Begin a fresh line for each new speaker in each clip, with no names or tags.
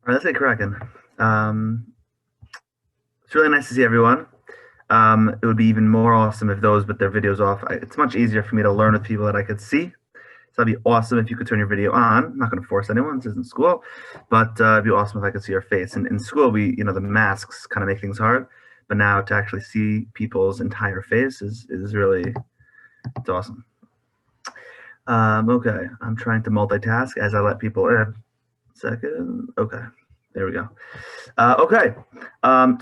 All right, let's get cracking. It's really nice to see everyone. It would be even more awesome if those with their videos off. It's much easier for me to learn with people that I could see. So that'd be awesome if you could turn your video on. I'm not going to force anyone. This isn't school, but it'd be awesome if I could see your face. And in school, the masks kind of make things hard, but now to actually see people's entire face is really, it's awesome. Okay, I'm trying to multitask as I let people in. Second. Okay, there we go. Okay,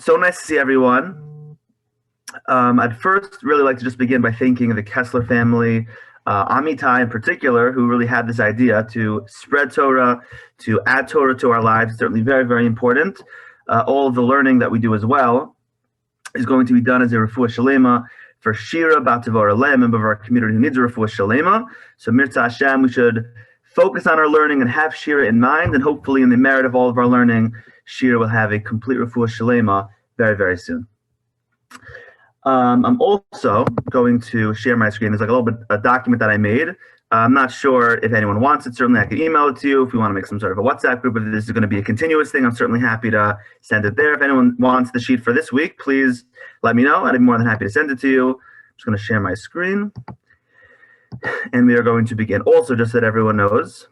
so nice to see everyone. I'd first really like to just begin by thanking the Kessler family, Amitai in particular, who really had this idea to spread Torah, to add Torah to our lives. It's certainly very, very important. All of the learning that we do as well is going to be done as a refuah shalema for Shira Bat Tevora, a member of our community who needs a refuah shalema. So Mirza Hashem, we should focus on our learning and have Shira in mind, and hopefully in the merit of all of our learning, Shira will have a complete refuah shalema very, very soon. I'm also going to share my screen. There's like a document that I made. I'm not sure if anyone wants it. Certainly I could email it to you if we want to make some sort of a WhatsApp group. If this is going to be a continuous thing, I'm certainly happy to send it there. If anyone wants the sheet for this week, please let me know. I'd be more than happy to send it to you. I'm just going to share my screen. And we are going to begin. Also, just so that everyone knows,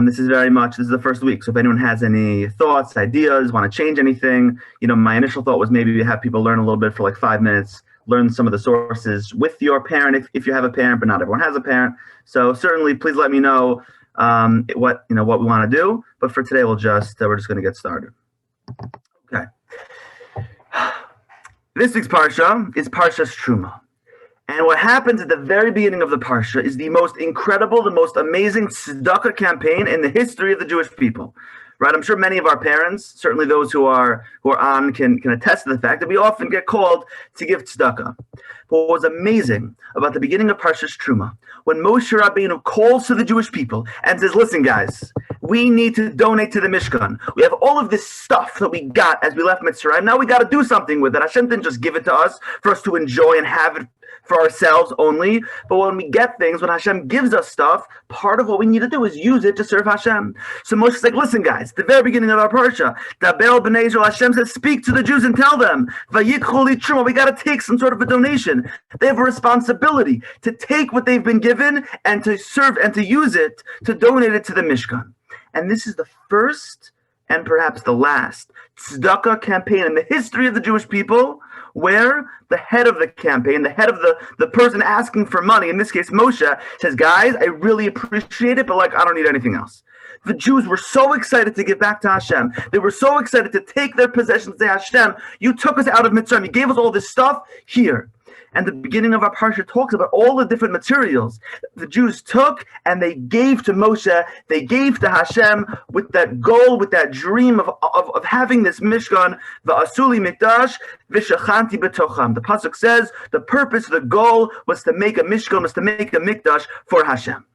this is the first week. So if anyone has any thoughts, ideas, want to change anything, my initial thought was maybe have people learn a little bit for like 5 minutes, learn some of the sources with your parent if you have a parent, but not everyone has a parent. So certainly, please let me know what we want to do. But for today, we're just going to get started. Okay. This week's Parsha is Parshas Terumah. And what happens at the very beginning of the Parsha is the most incredible, the most amazing tzedakah campaign in the history of the Jewish people. Right? I'm sure many of our parents, certainly those who are on, can attest to the fact that we often get called to give tzedakah. But what was amazing about the beginning of Parshas Terumah, when Moshe Rabbeinu calls to the Jewish people and says, listen, guys, we need to donate to the Mishkan. We have all of this stuff that we got as we left Mitzrayim. Now we got to do something with it. Hashem didn't just give it to us for us to enjoy and have it for ourselves only, but when we get things, when Hashem gives us stuff, part of what we need to do is use it to serve Hashem. So Moshe's like, listen guys, the very beginning of our Parsha, Daber b'nei Israel, Hashem says, speak to the Jews and tell them, Vayikchu li Terumah, we got to take some sort of a donation. They have a responsibility to take what they've been given and to serve and to use it, to donate it to the Mishkan. And this is the first and perhaps the last tzedakah campaign in the history of the Jewish people where the head of the campaign, the head of the person asking for money, in this case Moshe, says, guys, I really appreciate it, but I don't need anything else. The Jews were so excited to give back to Hashem. They were so excited to take their possessions to Hashem. You took us out of Mitzrayim. You gave us all this stuff here. And the beginning of our Parsha talks about all the different materials the Jews took and they gave to Moshe, they gave to Hashem with that goal, with that dream of having this Mishkan, V'asuli Mikdash, V'shachanti b'tocham. The Pasuk says the purpose, the goal was to make a Mishkan, was to make a Mikdash for Hashem.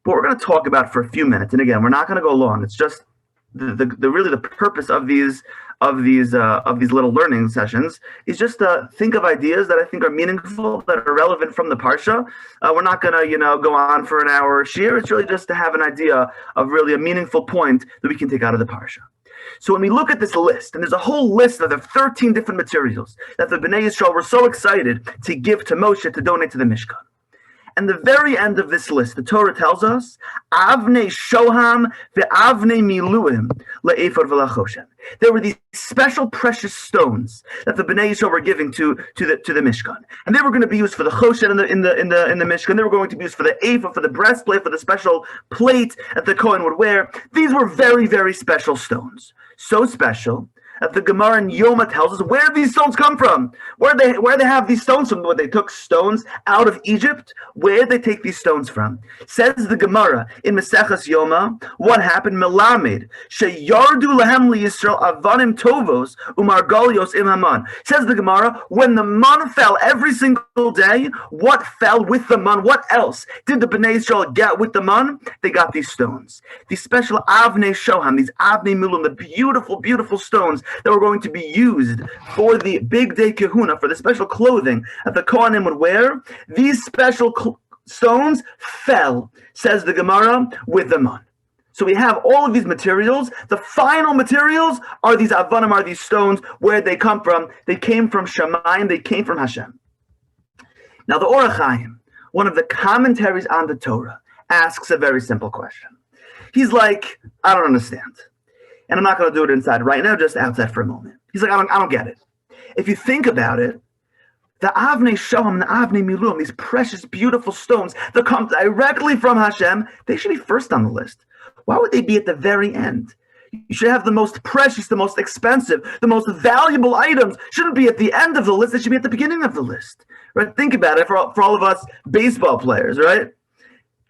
But we're going to talk about for a few minutes, and again, we're not going to go long. It's just the purpose of these little learning sessions is just to think of ideas that I think are meaningful, that are relevant from the Parsha. We're not going to, go on for an hour or share. It's really just to have an idea of really a meaningful point that we can take out of the Parsha. So when we look at this list, and there's a whole list of the 13 different materials that the Bnei Yisrael were so excited to give to Moshe to donate to the Mishkan. And the very end of this list, the Torah tells us, Avnei Shoham ve'Avnei Miluim le'Ephod v'lachoshen. There were these special precious stones that the Bnei Yisrael were giving to the Mishkan, and they were going to be used for the choshen in the Mishkan. They were going to be used for the ephod, for the breastplate, for the special plate that the Kohen would wear. These were very, very special stones, so special that the Gemara in Yoma tells us where these stones come from. Where they have these stones from? Where they took stones out of Egypt. Where they take these stones from? Says the Gemara in Maseches Yoma, what happened? Melamed sheyardu lahem liyisrael avanim tovos umargolios im haman. Says the Gemara, when the man fell every single day, what fell with the man? What else did the Bnei Yisrael get with the man? They got these stones, these special avnei shoham, these avnei milim, the beautiful, beautiful stones that were going to be used for the big day kahuna, for the special clothing that the Kohanim would wear. These special stones fell, says the Gemara, with the man. So we have all of these materials. The final materials are these avanim, are these stones. Where they come from? They came from Shemayim. They came from Hashem. Now the Or HaChaim, one of the commentaries on the Torah, asks a very simple question. He's like, I don't understand. And I'm not going to do it inside right now, just outside for a moment. He's like, I don't get it. If you think about it, the Avnei Shoham, the Avnei Miluim, these precious, beautiful stones that come directly from Hashem, they should be first on the list. Why would they be at the very end? You should have the most precious, the most expensive, the most valuable items shouldn't be at the end of the list. They should be at the beginning of the list. Right? Think about it for all of us baseball players, right?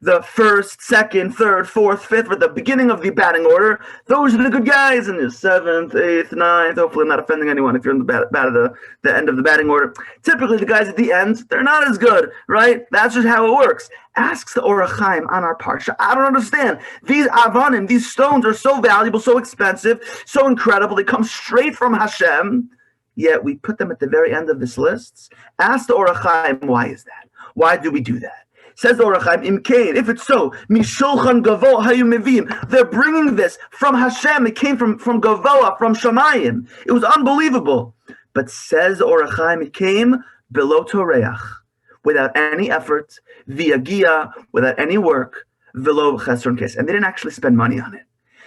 The first, second, third, fourth, fifth, at the beginning of the batting order, those are the good guys. And the seventh, eighth, ninth, hopefully I'm not offending anyone if you're in the end of the batting order. Typically, the guys at the end, they're not as good, right? That's just how it works. Asks the Or HaChaim on our Parsha. I don't understand. These avanim, these stones are so valuable, so expensive, so incredible. They come straight from Hashem, yet we put them at the very end of this list. Ask the Or HaChaim, why is that? Why do we do that? Says the Or HaChaim, Imkein, if it's so, Mishulchan Gavoa Hayu Mevim, they're bringing this from Hashem. It came from Gavoa, from Shemayim. It was unbelievable. But says the Or HaChaim, it came below Toreach, without any effort, via Gia, without any work, below Chesron Kes. And they didn't actually spend money on it.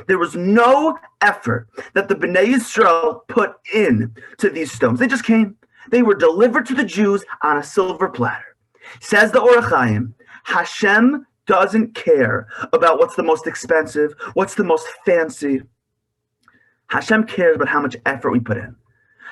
There was no effort that the Bnei Yisrael put in to these stones. They just came. They were delivered to the Jews on a silver platter. Says the Or HaChaim, Hashem doesn't care about what's the most expensive, what's the most fancy. Hashem cares about how much effort we put in.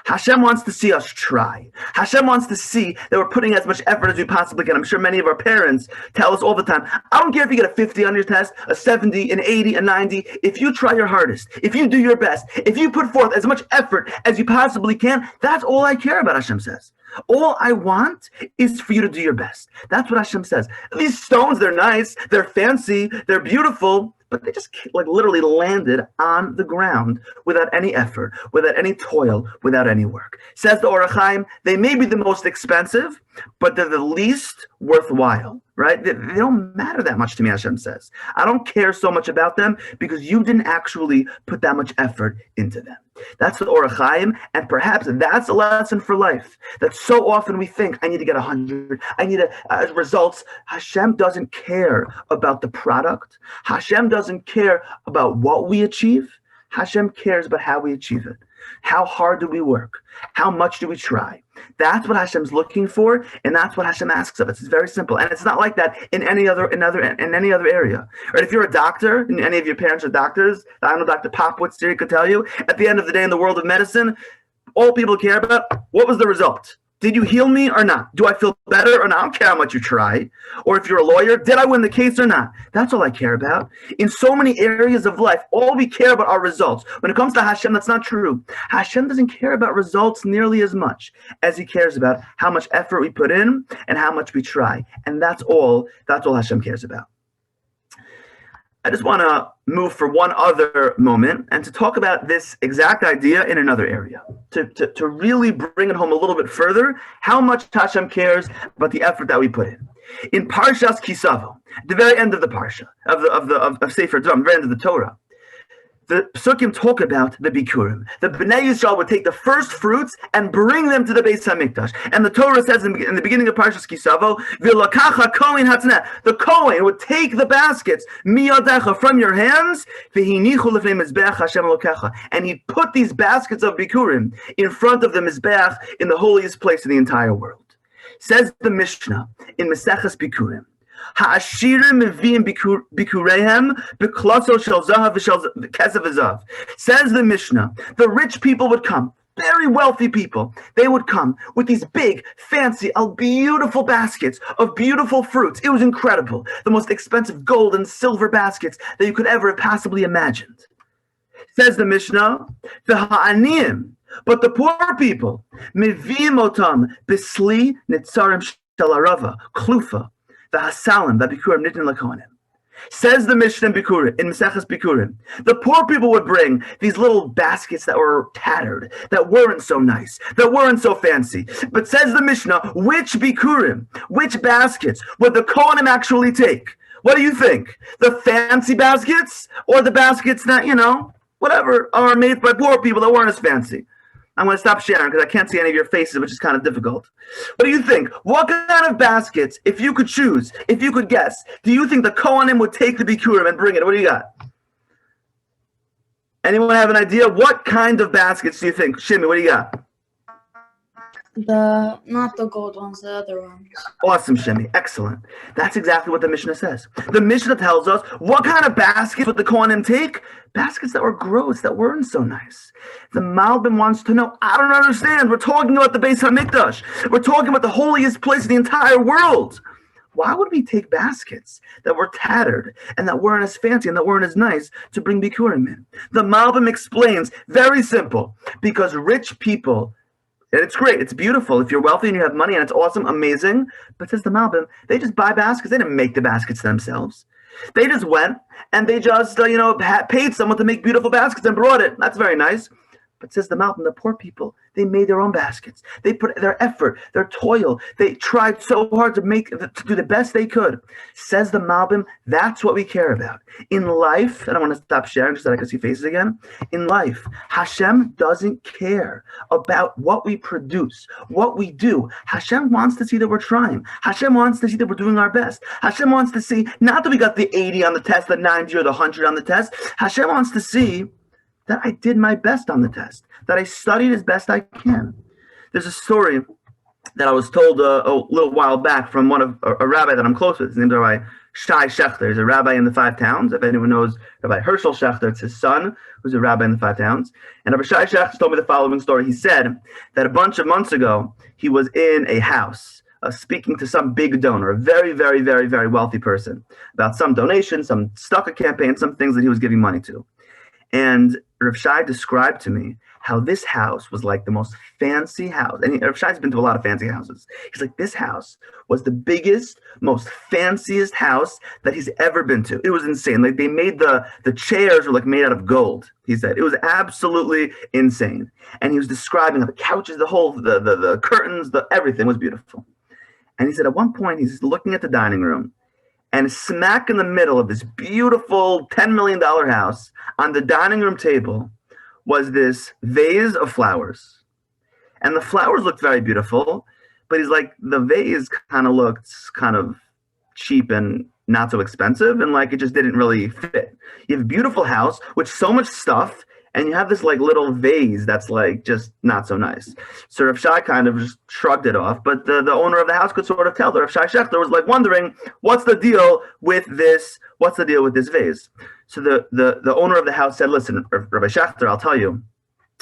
Hashem wants to see us try. Hashem wants to see that we're putting as much effort as we possibly can. I'm sure many of our parents tell us all the time, I don't care if you get a 50 on your test, a 70, an 80, a 90. If you try your hardest, if you do your best, if you put forth as much effort as you possibly can, that's all I care about, Hashem says. All I want is for you to do your best. That's what Hashem says. These stones, they're nice, they're fancy, they're beautiful, but they just literally landed on the ground without any effort, without any toil, without any work. Says the Or HaChaim, they may be the most expensive, but they're the least worthwhile, right? They don't matter that much to me, Hashem says. I don't care so much about them because you didn't actually put that much effort into them. That's the Or HaChaim, and perhaps that's a lesson for life. That so often we think, I need to get 100, I need results. Hashem doesn't care about the product. Hashem doesn't care about what we achieve. Hashem cares about how we achieve it. How hard do we work? How much do we try? That's what Hashem's looking for, and that's what Hashem asks of us. It's very simple, and it's not like that in any other area. Right? If you're a doctor, and any of your parents are doctors, I know Dr. Popwitz here could tell you. At the end of the day, in the world of medicine, all people care about, what was the result? Did you heal me or not? Do I feel better or not? I don't care how much you try. Or if you're a lawyer, did I win the case or not? That's all I care about. In so many areas of life, all we care about are results. When it comes to Hashem, that's not true. Hashem doesn't care about results nearly as much as he cares about how much effort we put in and how much we try. And that's all Hashem cares about. I just want to move for one other moment and to talk about this exact idea in another area, to really bring it home a little bit further, how much Hashem cares about the effort that we put in. In Parshas Kisavo, the very end of the Parsha, of Sefer Terumah, the very end of the Torah, the Psukim talk about the Bikurim. The Bnei Yisrael would take the first fruits and bring them to the Beis HaMikdash. And the Torah says in the beginning of Parshas Kisavo, V'lakacha Kohen Hatzneh. The Kohen would take the baskets miyadecha from your hands, v'hinichu lefnei Mizbeach Hashem Elokecha. And he'd put these baskets of Bikurim in front of the Mizbeach in the holiest place in the entire world. Says the Mishnah in Maseches Bikurim, Ha'ashirim meviim bikureihem b'klaso shel zahav v'shel kesav v'zav. Says the Mishnah, the rich people would come, very wealthy people. They would come with these big, fancy, beautiful baskets of beautiful fruits. It was incredible. The most expensive gold and silver baskets that you could ever have possibly imagined. Says the Mishnah, v'ha'aniyim, but the poor people, meviim otam b'sli netzarim shel arava, klufa, v'hasalim v'bikurim nitin lakohanim. Says the Mishnah in Bikurim, in Maseches Bikurim, the poor people would bring these little baskets that were tattered, that weren't so nice, that weren't so fancy. But says the Mishnah, which Bikurim, which baskets would the Kohanim actually take? What do you think? The fancy baskets or the baskets that, whatever, are made by poor people that weren't as fancy? I'm going to stop sharing because I can't see any of your faces, which is kind of difficult. What do you think? What kind of baskets, if you could choose, if you could guess, do you think the Kohanim would take the Bikurim and bring it? What do you got? Anyone have an idea? What kind of baskets do you think? Shimi, what do you got?
Not the gold ones, the other ones.
Awesome, Shimi. Excellent. That's exactly what the Mishnah says. The Mishnah tells us what kind of baskets would the Kohanim take? Baskets that were gross, that weren't so nice. The Malbim wants to know, I don't understand. We're talking about the Beis HaMikdash. We're talking about the holiest place in the entire world. Why would we take baskets that were tattered and that weren't as fancy and that weren't as nice to bring Bikurim in? The Malbim explains, very simple, because rich people, and it's great, it's beautiful. If you're wealthy and you have money and it's awesome, amazing. But says the Malbim, they just buy baskets. They didn't make the baskets themselves. They just went and they just, paid someone to make beautiful baskets and brought it. That's very nice. But says the Malbim, the poor people, they made their own baskets. They put their effort, their toil. They tried so hard to do the best they could. Says the Malbim, that's what we care about. In life, and I want to stop sharing so that I can see faces again. In life, Hashem doesn't care about what we produce, what we do. Hashem wants to see that we're trying. Hashem wants to see that we're doing our best. Hashem wants to see, not that we got the 80 on the test, the 90 or the 100 on the test. Hashem wants to see that I did my best on the test, that I studied as best I can. There's a story that I was told a little while back from a rabbi that I'm close with. His name's Rabbi Shai Shechter. He's a rabbi in the Five Towns. If anyone knows Rabbi Herschel Shechter, it's his son who's a rabbi in the Five Towns. And Rabbi Shai Shechter told me the following story. He said that a bunch of months ago, he was in a house speaking to some big donor, a very, very, very, very wealthy person, about some donation, some Stucca campaign, some things that he was giving money to. And Rav Shai described to me how this house was like the most fancy house. And Rav Shai's been to a lot of fancy houses. He's like, this house was the biggest, most fanciest house that he's ever been to. It was insane. Like they made the chairs were like made out of gold, he said. It was absolutely insane. And he was describing the couches, the curtains, everything was beautiful. And he said at one point, he's looking at the dining room, and smack in the middle of this beautiful $10 million house, on the dining room table, was this vase of flowers. And the flowers looked very beautiful, but he's like, the vase kind of looked kind of cheap and not so expensive, and like it just didn't really fit. You have a beautiful house with so much stuff, and you have this like little vase that's like just not so nice. So Rav Shai kind of just shrugged it off, but the owner of the house could sort of tell that Rav Shai Shechter was like wondering, what's the deal with this? What's the deal with this vase? So the owner of the house said, listen, Rabbi Shechter, I'll tell you.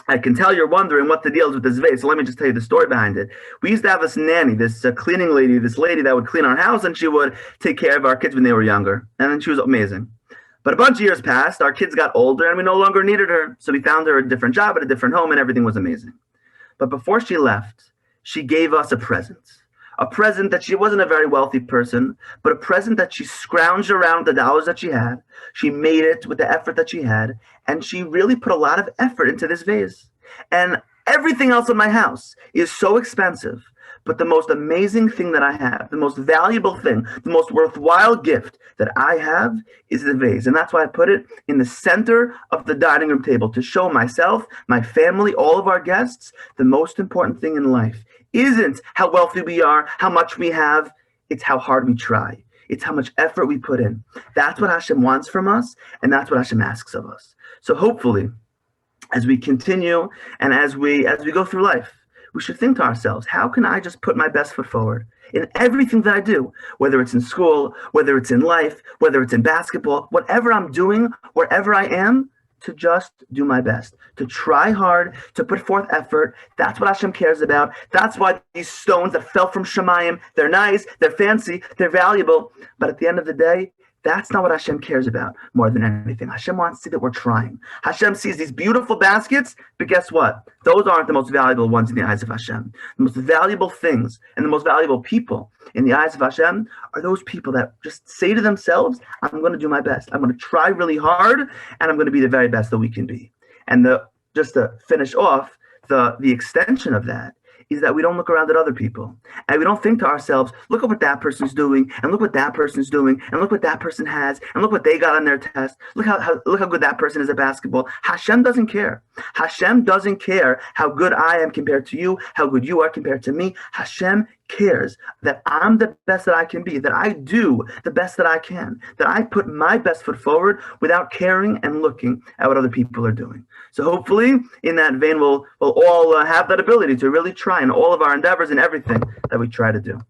I can tell you're wondering what the deal is with this vase. So let me just tell you the story behind it. We used to have this nanny, this cleaning lady, this lady that would clean our house, and she would take care of our kids when they were younger. And then she was amazing. But a bunch of years passed, our kids got older, and we no longer needed her. So we found her a different job at a different home, and everything was amazing. But before she left, she gave us a present. A present that she wasn't a very wealthy person, but a present that she scrounged around the dollars that she had. She made it with the effort that she had, and she really put a lot of effort into this vase. And everything else in my house is so expensive. But the most amazing thing that I have, the most valuable thing, the most worthwhile gift that I have is the vase. And that's why I put it in the center of the dining room table to show myself, my family, all of our guests, the most important thing in life isn't how wealthy we are, how much we have. It's how hard we try. It's how much effort we put in. That's what Hashem wants from us, and that's what Hashem asks of us. So hopefully, as we continue and as we go through life, we should think to ourselves, how can I just put my best foot forward in everything that I do, whether it's in school, whether it's in life, whether it's in basketball, whatever I'm doing, wherever I am, to just do my best, to try hard, to put forth effort. That's what Hashem cares about. That's why these stones that fell from Shemayim, they're nice, they're fancy, they're valuable. But at the end of the day, that's not what Hashem cares about more than anything. Hashem wants to see that we're trying. Hashem sees these beautiful baskets, but guess what? Those aren't the most valuable ones in the eyes of Hashem. The most valuable things and the most valuable people in the eyes of Hashem are those people that just say to themselves, I'm going to do my best. I'm going to try really hard, and I'm going to be the very best that we can be. And just to finish off, the extension of that is that we don't look around at other people. And we don't think to ourselves, look at what that person's doing, and look what that person's doing, and look what that person has, and look what they got on their test. Look how good that person is at basketball. Hashem doesn't care. Hashem doesn't care how good I am compared to you, how good you are compared to me. Hashem cares that I'm the best that I can be, that I do the best that I can, that I put my best foot forward without caring and looking at what other people are doing. So hopefully in that vein, we'll all have that ability to really try in all of our endeavors and everything that we try to do.